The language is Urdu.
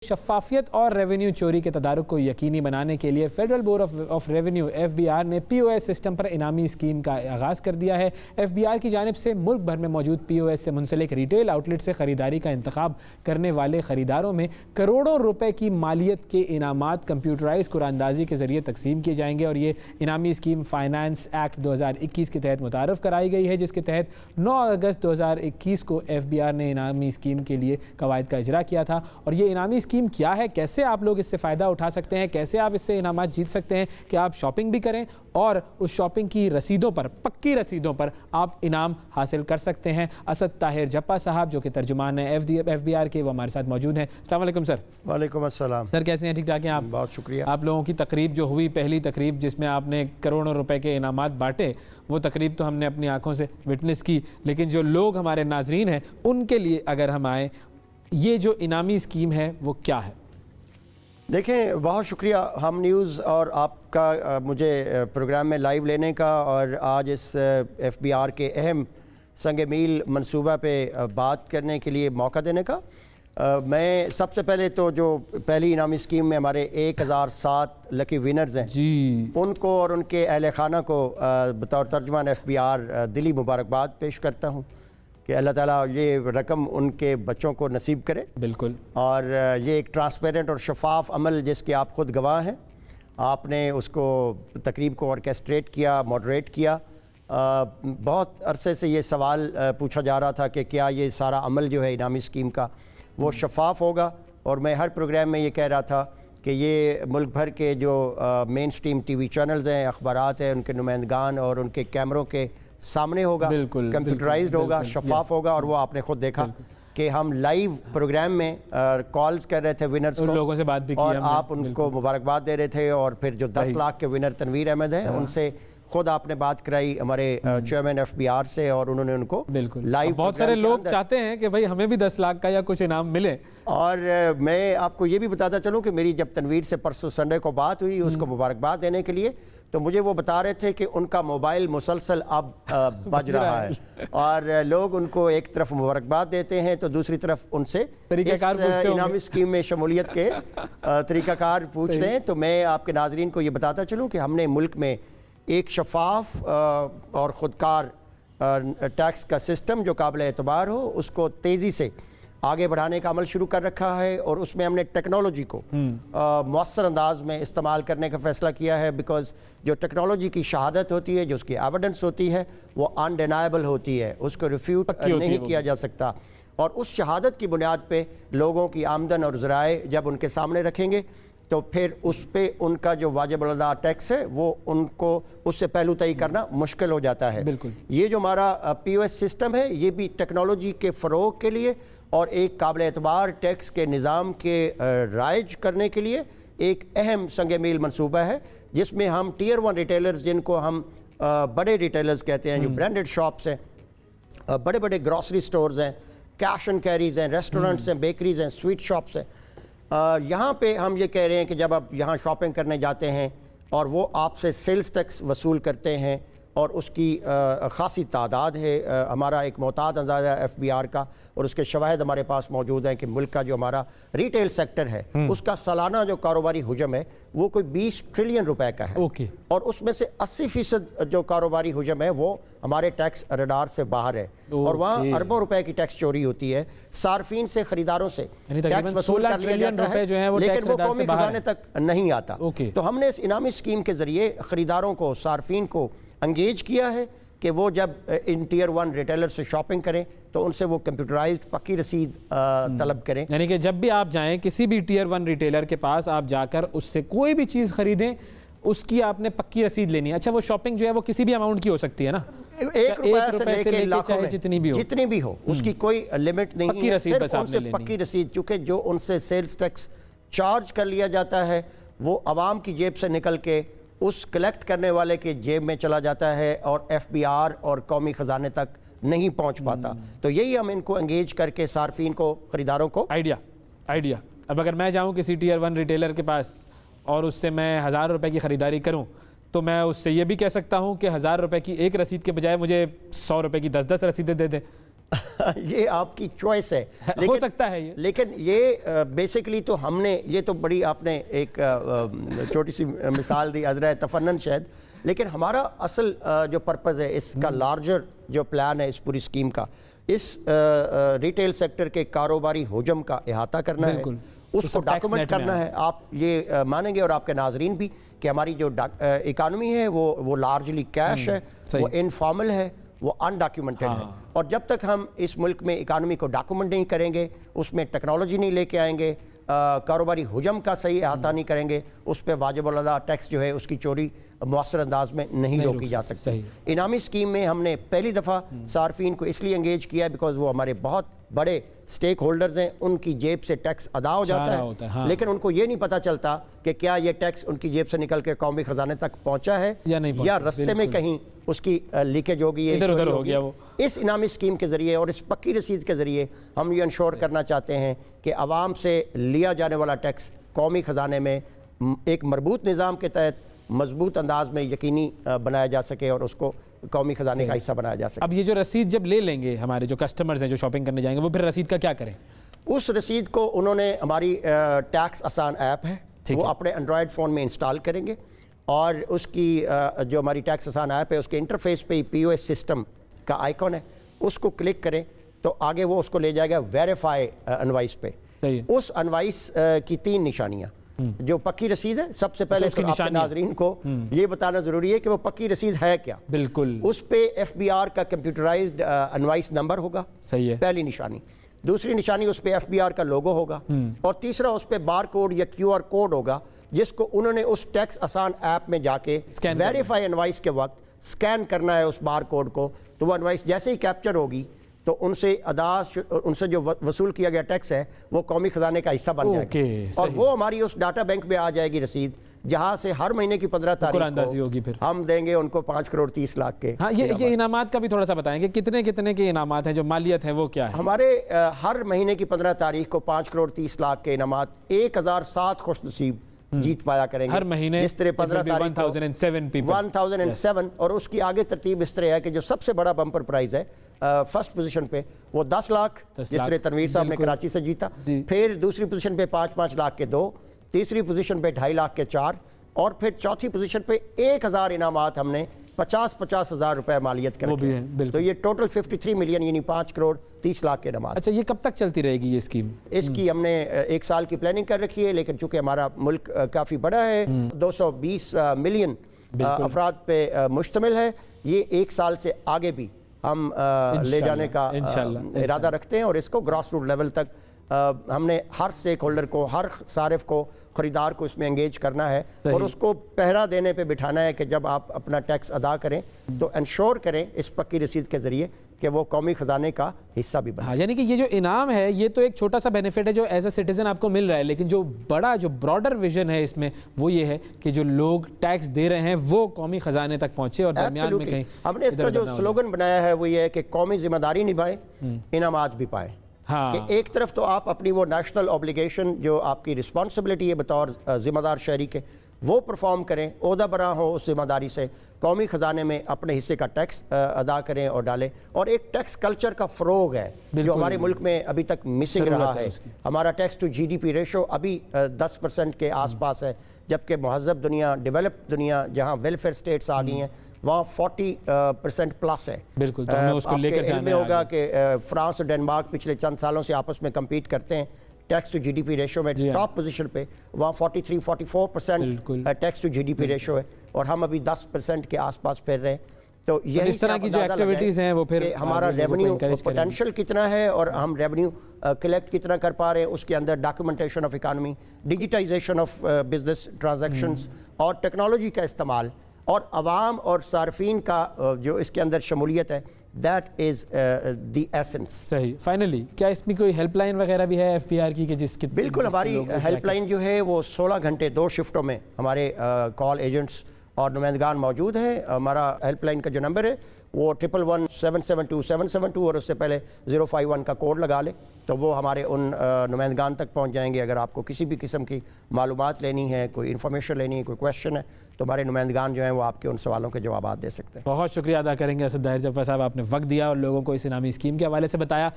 شفافیت اور ریونیو چوری کے تدارک کو یقینی بنانے کے لیے federal board of revenue FBR نے POS سسٹم پر انعامی اسکیم کا آغاز کر دیا ہے۔ FBR کی جانب سے ملک بھر میں موجود POS سے منسلک ریٹیل آؤٹ لیٹ سے خریداری کا انتخاب کرنے والے خریداروں میں کروڑوں روپے کی مالیت کے انعامات کمپیوٹرائز قرعہ اندازی کے ذریعے تقسیم کیے جائیں گے، اور یہ انعامی اسکیم فائنانس ایکٹ 2021 کے تحت متعارف کرائی گئی ہے، جس کے تحت 9 اگست 2021 کو FBR نے انعامی اسکیم کے لیے قواعد کا اجرا کیا تھا۔ اور یہ انعامی اسکیم کیا ہے، کیسے آپ لوگ اس سے فائدہ اٹھا سکتے ہیں، کیسے آپ اس سے انعامات جیت سکتے ہیں کہ آپ شاپنگ بھی کریں اور اس شاپنگ کی رسیدوں پر، پکی رسیدوں پر آپ انعام حاصل کر سکتے ہیں۔ اسد طاہر جپا صاحب جو کہ ترجمان ہیں FBR کے، وہ ہمارے ساتھ موجود ہیں۔ السلام علیکم سر۔ وعلیکم السلام سر، کیسے ہیں؟ ٹھیک ٹھاک ہیں آپ؟ بہت شکریہ۔ آپ لوگوں کی تقریب جو ہوئی، پہلی تقریب جس میں آپ نے کروڑوں روپے کے انعامات بانٹے، وہ تقریب تو ہم نے اپنی آنکھوں سے وٹنس کی، لیکن جو لوگ ہمارے ناظرین ہیں ان کے لیے اگر ہم آئیں، یہ جو انعامی اسکیم ہے وہ کیا ہے؟ دیکھیں، بہت شکریہ ہم نیوز اور آپ کا مجھے پروگرام میں لائیو لینے کا، اور آج اس FBR کے اہم سنگ میل منصوبہ پہ بات کرنے کے لیے موقع دینے کا۔ میں سب سے پہلے تو جو پہلی انعامی اسکیم میں ہمارے 1007 لکی ونرز ہیں ان کو اور ان کے اہل خانہ کو بطور ترجمان FBR دلی مبارکباد پیش کرتا ہوں کہ اللہ تعالیٰ یہ رقم ان کے بچوں کو نصیب کرے۔ بالکل۔ اور یہ ایک ٹرانسپیرنٹ اور شفاف عمل جس کے آپ خود گواہ ہیں، آپ نے اس کو تقریب کو آرکیسٹریٹ کیا، ماڈریٹ کیا۔ بہت عرصے سے یہ سوال پوچھا جا رہا تھا کہ کیا یہ سارا عمل جو ہے انعامی اسکیم کا وہ شفاف ہوگا، اور میں ہر پروگرام میں یہ کہہ رہا تھا کہ یہ ملک بھر کے جو مین سٹریم TV چینلز ہیں، اخبارات ہیں، ان کے نمائندگان اور ان کے کیمروں کے سامنے ہوگا، کمپیوٹرائزڈ ہوگا، شفاف ہوگا، اور وہ آپ نے خود دیکھا کہ ہم لائیو پروگرام میں کالز کر رہے تھے ونرز کو، لوگوں سے بات بھی کی، اور آپ ان کو مبارکباد دے رہے تھے، اور پھر جو 10 لاکھ کے ونر تنویر احمد ہیں ان سے خود آپ نے بات کرائی ہمارے چیئرمین FBR سے، اور انہوں نے ان کو لائیو۔ بہت سارے لوگ چاہتے ہیں کہ بھائی ہمیں بھی 10 لاکھ کا یا کچھ انعام ملے، اور میں آپ کو یہ بھی بتاتا چلوں کہ میری جب تنویر سے پرسوں سنڈے کو بات ہوئی اس کو مبارکباد دینے کے لیے، تو مجھے وہ بتا رہے تھے کہ ان کا موبائل مسلسل اب بج رہا ہے، اور لوگ ان کو ایک طرف مبارکباد دیتے ہیں تو دوسری طرف ان سے اس انعامی اسکیم میں شمولیت کے طریقہ کار پوچھ رہے ہیں۔ تو میں آپ کے ناظرین کو یہ بتاتا چلوں کہ ہم نے ملک میں ایک شفاف اور خودکار ٹیکس کا سسٹم جو قابل اعتبار ہو، اس کو تیزی سے آگے بڑھانے کا عمل شروع کر رکھا ہے، اور اس میں ہم نے ٹیکنالوجی کو مؤثر انداز میں استعمال کرنے کا فیصلہ کیا ہے، بیکاز جو ٹیکنالوجی کی شہادت ہوتی ہے، جو اس کی ایویڈنس ہوتی ہے، وہ انڈینائبل ہوتی ہے، اس کو ریفیوٹ نہیں کیا جا سکتا، اور اس شہادت کی بنیاد پہ لوگوں کی آمدن اور ذرائع جب ان کے سامنے رکھیں گے تو پھر اس پہ ان کا جو واجب الادا ٹیکس ہے وہ ان کو اس سے پہلو طے کرنا مشکل ہو جاتا ہے۔ یہ جو ہمارا POS سسٹم ہے، یہ بھی ٹیکنالوجی کے فروغ کے لیے اور ایک قابل اعتبار ٹیکس کے نظام کے رائج کرنے کے لیے ایک اہم سنگ میل منصوبہ ہے، جس میں ہم ٹیئر 1 ریٹیلرز، جن کو ہم بڑے ریٹیلرز کہتے ہیں، جو برانڈڈ شاپس ہیں، بڑے بڑے گروسری سٹورز ہیں، کیش اینڈ کیریز ہیں، ریسٹورنٹس ہیں، بیکریز ہیں، سویٹ شاپس ہیں، یہاں پہ ہم یہ کہہ رہے ہیں کہ جب آپ یہاں شاپنگ کرنے جاتے ہیں اور وہ آپ سے سیلز ٹیکس وصول کرتے ہیں، اور اس کی خاصی تعداد ہے، ہمارا ایک محتاط اندازہ FBR کا، اور اس کے شواہد ہمارے پاس موجود ہیں کہ ملک کا جو ہمارا ریٹیل سیکٹر ہے اس کا سالانہ جو کاروباری حجم ہے وہ کوئی 20 ٹریلین روپے کا ہے، اور اس میں سے 80% جو کاروباری حجم ہے وہ ہمارے ٹیکس ریڈار سے باہر ہے، اور وہاں اربوں روپے کی ٹیکس چوری ہوتی ہے، صارفین سے، خریداروں سے ٹیکس وصول کر لیا جاتا ہے، لیکن وہ قومی خزانے تک نہیں آتا۔ تو ہم نے اس انعامی اسکیم کے ذریعے خریداروں کو، صارفین کو انگیج کیا ہے کہ وہ جب ان ٹیئر 1 ریٹیلر سے شاپنگ کریں تو ان سے وہ کمپیوٹرائزڈ پکی رسید طلب کریں، یعنی کہ جب بھی آپ جائیں کسی بھی ٹیئر 1 ریٹیلر کے پاس، آپ جا کر اس سے کوئی بھی چیز خریدیں، اس کی آپ نے پکی رسید لینی ہے۔ اچھا، وہ شاپنگ جو ہے وہ کسی بھی اماؤنٹ کی ہو سکتی ہے نا، 1 روپے سے لے کے لاکھوں میں، جتنی بھی ہو، اس کی کوئی لمٹ نہیں ہے، صرف ان سے پکی رسید، چونکہ جو ان سے سیلز ٹیکس چارج کر لیا جاتا ہے وہ عوام کی جیب سے نکل کے اس کلیکٹ کرنے والے کے جیب میں چلا جاتا ہے، اور FBR اور قومی خزانے تک نہیں پہنچ پاتا۔ تو یہی ہم ان کو انگیج کر کے صارفین کو، خریداروں کو آئیڈیا اب اگر میں جاؤں کسی ٹیئر 1 ریٹیلر کے پاس اور اس سے میں 1000 روپے کی خریداری کروں، تو میں اس سے یہ بھی کہہ سکتا ہوں کہ 1000 روپے کی ایک رسید کے بجائے مجھے 100 روپے کی 10 رسیدیں دے دیں، یہ آپ کی چوائس ہے, ہو سکتا ہے یہ, لیکن یہ بیسکلی تو ہم نے, یہ تو بڑی آپ نے ایک چھوٹی سی مثال دی عذرا تفنن شاید, لیکن ہمارا اصل جو پرپز ہے اس کا لارجر جو پلان ہے اس پوری اسکیم کا, اس ریٹیل سیکٹر کے کاروباری حجم کا احاطہ کرنا ہے, اس کو ڈاکومنٹ کرنا ہے. آپ یہ مانیں گے اور آپ کے ناظرین بھی کہ ہماری جو اکانومی ہے وہ لارجلی کیش ہے, وہ انفارمل ہے, وہ انڈاکیومنٹڈ ہے, اور جب تک ہم اس ملک میں اکانومی کو ڈاکومنٹ نہیں کریں گے, اس میں ٹیکنالوجی نہیں لے کے آئیں گے, کاروباری حجم کا صحیح احاطہ نہیں کریں گے, اس پہ واجب الادا ٹیکس جو ہے اس کی چوری مؤثر انداز میں نہیں روکی جا سکتی. انعامی اسکیم میں ہم نے پہلی دفعہ صارفین کو اس لیے انگیج کیا ہے بیکاز وہ ہمارے بہت بڑے سٹیک ہولڈرز ہیں, ان کی جیب سے ٹیکس ادا ہو جاتا ہے, لیکن ان کو یہ نہیں پتا چلتا کہ کیا یہ ٹیکس ان کی جیب سے نکل کے قومی خزانے تک پہنچا ہے یا رستے میں کہیں اس کی لیکیج ہو گئی ہے, ادھر ادھر ہو گیا وہ. اس انعامی اسکیم کے ذریعے اور اس پکی رسید کے ذریعے ہم یہ انشور کرنا چاہتے ہیں کہ عوام سے لیا جانے والا ٹیکس قومی خزانے میں ایک مربوط نظام کے تحت مضبوط انداز میں یقینی بنایا جا سکے اور اس کو قومی خزانے کا حصہ بنایا جا سکے. اب یہ جو رسید جب لے لیں گے ہمارے جو کسٹمرز ہیں جو شاپنگ کرنے جائیں گے, وہ پھر رسید کا کیا کریں؟ اس رسید کو انہوں نے ہماری ٹیکس آسان ایپ ہے وہ اپنے انڈرائڈ فون میں انسٹال کریں گے, اور اس کی جو ہماری ٹیکس آسان ایپ ہے اس کے انٹرفیس پہ POS سسٹم کا آئیکن ہے, اس کو کلک کریں تو آگے وہ اس کو لے جائے گا ویریفائی انوائس پہ. اس انوائس کی 3 نشانیاں, جو پکی رسید ہے, سب سے پہلے آپ کے ناظرین کو یہ بتانا ضروری ہے کہ وہ پکی رسید ہے کیا. بالکل, اس پہ FBR کا کمپیوٹرائزڈ انوائس نمبر ہوگا, صحیح ہے, پہلی نشانی. دوسری نشانی اس پہ FBR کا لوگو ہوگا, اور تیسرا اس پہ بار کوڈ یا QR کوڈ ہوگا جس کو انہوں نے اس ٹیکس آسان ایپ میں جا کے ویریفائی انوائس کے وقت سکین کرنا ہے اس بار کوڈ کو. تو وہ انوائس جیسے ہی کیپچر ہوگی تو ان سے جو وصول کیا گیا ٹیکس ہے وہ قومی خزانے کا حصہ بن جائے گا, اور وہ ہماری اس ڈاٹا بینک میں آ جائے گی رسید, جہاں سے ہر مہینے کی 15 تاریخ ہوگی, پھر ہم دیں گے ان کو 5 کروڑ 30 لاکھ کے. ہاں, یہ انعامات کا بھی تھوڑا سا بتائیں کہ کتنے کے انعامات ہیں, جو مالیت ہے وہ کیا ہے؟ ہمارے ہر مہینے کی 15 تاریخ کو 5 کروڑ 30 لاکھ کے انعامات 1007 خوش نصیب جیت پایا کریں گے ہر مہینے. جس طرح 15 تاریخ 1007, اور اس کی آگے ترتیب اس طرح ہے کہ جو سب سے بڑا بمپر پرائز ہے فرسٹ پوزیشن پہ وہ 10 لاکھ جس طرح تنویر صاحب نے کراچی سے جیتا, پھر دوسری پوزیشن پہ 5 لاکھ کے 2, تیسری پوزیشن پہ 2.5 لاکھ کے 4, اور پھر چوتھی پوزیشن پہ 1000 انعامات ہم نے 50 ہزار روپے مالیت کر کے, تو یہ ٹوٹل 53 ملین یعنی 5 کروڑ 30 لاکھ کے انعامات. اچھا, یہ کب تک چلتی رہے گی یہ اسکیم؟ اس کی ہم نے 1 سال کی پلاننگ کر رکھی ہے, لیکن چونکہ ہمارا ملک کافی بڑا ہے, 220 ملین افراد پہ مشتمل ہے, یہ 1 سال سے آگے بھی ہم لے جانے کا ارادہ رکھتے ہیں, اور اس کو گراس روٹ لیول تک ہم نے ہر سٹیک ہولڈر کو, ہر صارف کو, خریدار کو اس میں انگیج کرنا ہے, اور اس کو پہرا دینے پہ بٹھانا ہے کہ جب آپ اپنا ٹیکس ادا کریں تو انشور کریں اس پکی رسید کے ذریعے کہ وہ قومی خزانے کا حصہ بھی بنے. یعنی کہ یہ جو انعام ہے یہ تو ایک چھوٹا سا بینیفٹ ہے جو ایز اے سٹیزن آپ کو مل رہا ہے, لیکن جو بڑا جو براڈر ویژن ہے اس میں وہ یہ ہے کہ جو لوگ ٹیکس دے رہے ہیں وہ قومی خزانے تک پہنچے, اور درمیان میں کہیں ہم نے اس کا جو سلوگن بنایا ہے وہ یہ ہے کہ قومی ذمہ داری نبھائیں, انعامات بھی پائیں. کہ ایک طرف تو آپ اپنی وہ نیشنل اوبلیگیشن جو آپ کی رسپانسبلٹی ہے بطور ذمہ دار شہری کے وہ پرفارم کریں, عہدہ برآں ہو اس ذمہ داری سے, قومی خزانے میں اپنے حصے کا ٹیکس ادا کریں اور ڈالیں, اور ایک ٹیکس کلچر کا فروغ ہے جو ہمارے ملک میں ابھی تک مسنگ رہا ہے. ہمارا ٹیکس ٹو GDP ریشو ابھی 10% کے آس پاس ہے, جبکہ مہذب دنیا, ڈیولپڈ دنیا جہاں ویلفیئر سٹیٹس آ گئی ہیں وہاں 40% پلس ہے. بالکل, تو ہمیں اس کو لے کر جانا ہے. ہوگا کہ فرانس اور ڈینمارک پچھلے چند سالوں سے آپس میں کمپیٹ کرتے ہیں ٹیکس ٹو GDP ریشو میں, ٹاپ پوزیشن پہ, وہاں 43-44% ٹیکس ٹو GDP ریشو ہے, اور ہم ابھی 10% کے آس پاس پھر رہے ہیں. تو یہ اس طرح کی جو ایکٹیویٹیز ہیں وہ پھر ہمارا ریونیو پوٹینشیل کتنا ہے اور ہم ریونیو کلیکٹ کتنا کر پا رہے ہیں, اس کے اندر documentation of economy, digitisation of business transactions, اور ٹیکنالوجی کا استعمال, اور عوام اور صارفین کا جو اس کے اندر شمولیت ہے, دیٹ از دی ایسنس. صحیح. فائنلی کیا اس میں کوئی ہیلپ لائن وغیرہ بھی ہے FBR کی کہ جس کی؟ بالکل, ہماری ہیلپ لائن جو ہے وہ 16 گھنٹے 2 شفٹوں میں ہمارے کال ایجنٹس اور نمائندگان موجود ہیں. ہمارا ہیلپ لائن کا جو نمبر ہے وہ 111772 772, اور اس سے پہلے 051 کا کوڈ لگا لیں تو وہ ہمارے ان نمائندگان تک پہنچ جائیں گے. اگر آپ کو کسی بھی قسم کی معلومات لینی ہے, کوئی انفارمیشن لینی ہے, کوئی کویشچن ہے, تو ہمارے نمائندگان جو ہیں وہ آپ کے ان سوالوں کے جوابات دے سکتے ہیں. بہت شکریہ ادا کریں گے اسد ظاہر جعفر صاحب, آپ نے وقت دیا اور لوگوں کو اس انعامی اسکیم کے حوالے سے بتایا.